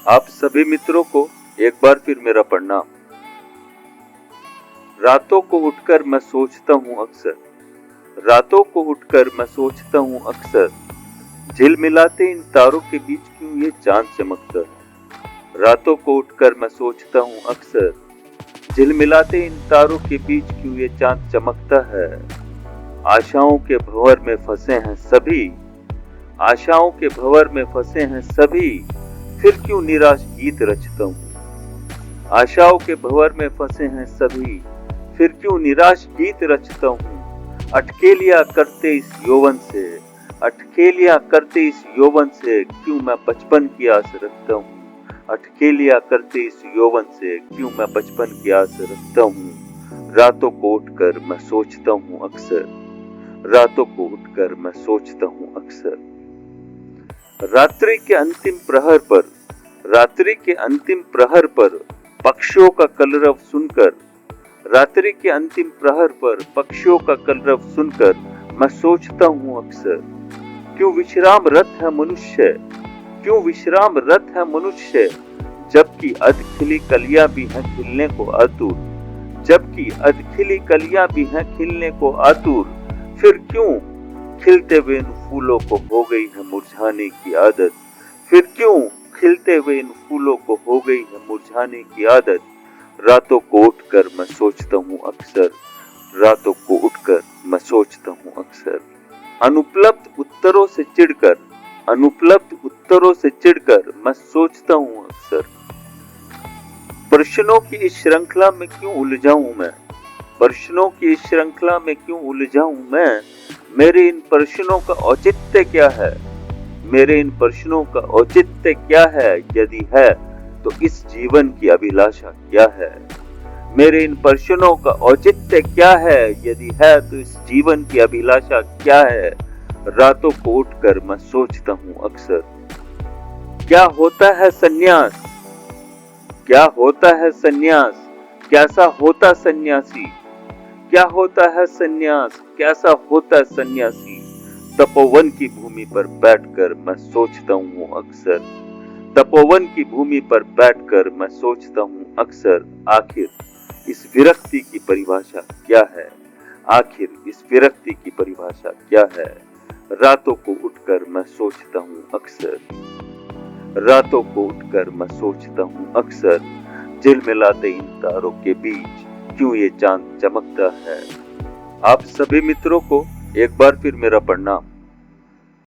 आप सभी मित्रों को एक बार फिर मेरा प्रणाम। रातों को उठकर मैं सोचता हूँ अक्सर, रातों को उठकर मैं सोचता हूँ अक्सर, झिलमिलाते इन तारों के बीच क्यों ये चांद चमकता है। रातों को उठकर मैं सोचता हूँ अक्सर, झिलमिलाते इन तारों के बीच क्यों ये चांद चमकता है। आशाओं के भंवर में फंसे हैं सभी, आशाओं के भंवर में फंसे हैं सभी, फिर क्यों निराश गीत रचता हूँ। आशाओं के भंवर में फंसे हैं सभी, फिर क्यों निराश गीत रचता हूँ। अटकेलियां करते इस यौवन से, अटकेलियां करते इस यौवन से, क्यों मैं बचपन की आस रखता हूँ। अटकेलियां करते इस यौवन से, क्यों मैं बचपन की आस रखता हूँ। रातों को उठकर मैं सोचता हूँ अक्सर, रातों को उठकर मैं सोचता हूँ अक्सर। रात्रि के अंतिम प्रहर पर, रात्रि के अंतिम प्रहर पर पक्षियों का कलरव सुनकर, रात्रि के अंतिम प्रहर पर पक्षियों का कलरव सुनकर मैं सोचता हूँ अक्सर, क्यों विश्राम रत है मनुष्य, क्यों विश्राम रत है मनुष्य, जबकि अधखिली कलियां भी हैं खिलने को आतुर, जबकि अधखिली कलियां भी हैं खिलने को आतुर, फिर क्यों खिलते हुए इन फूलों को हो गई है मुरझाने की आदत, फिर क्यों खिलते हुए इन फूलों को हो गई है मुरझाने की आदत। रातों को उठकर मैं सोचता हूँ अक्सर, रातों को उठकर मैं सोचता हूँ अक्सर। अनुपलब्ध उत्तरों से चिढ़कर, अनुपलब्ध उत्तरों से चिढ़कर मैं सोचता हूँ अक्सर, प्रश्नों की इस श्रृंखला में क्यों उलझाऊं मैं, प्रश्नों की इस श्रृंखला में क्यों उलझाऊं मैं। मेरे इन प्रश्नों का औचित्य क्या है, मेरे इन प्रश्नों का औचित्य क्या है, यदि है तो इस जीवन की अभिलाषा क्या है। मेरे इन प्रश्नों का औचित्य क्या है, यदि है तो इस जीवन की अभिलाषा क्या है। रातों को उठकर मैं सोचता हूँ अक्सर, क्या होता है सन्यास, क्या होता है सन्यास, कैसा होता सन्यासी, क्या होता है सन्यास, कैसा होता है सन्यासी। तपोवन की भूमि पर बैठकर मैं सोचता हूँ अक्सर, तपोवन की भूमि पर बैठकर मैं सोचता हूँ अक्सर, आखिर इस विरक्ति की परिभाषा क्या है, आखिर इस विरक्ति की परिभाषा क्या है। रातों को उठकर मैं सोचता हूँ अक्सर, रातों को उठकर मैं सोचता हूँ अक्सर, झिलमिलाते इन तारों के बीच क्यों ये चांद चमकता है। आप सभी मित्रों को एक बार फिर मेरा प्रणाम।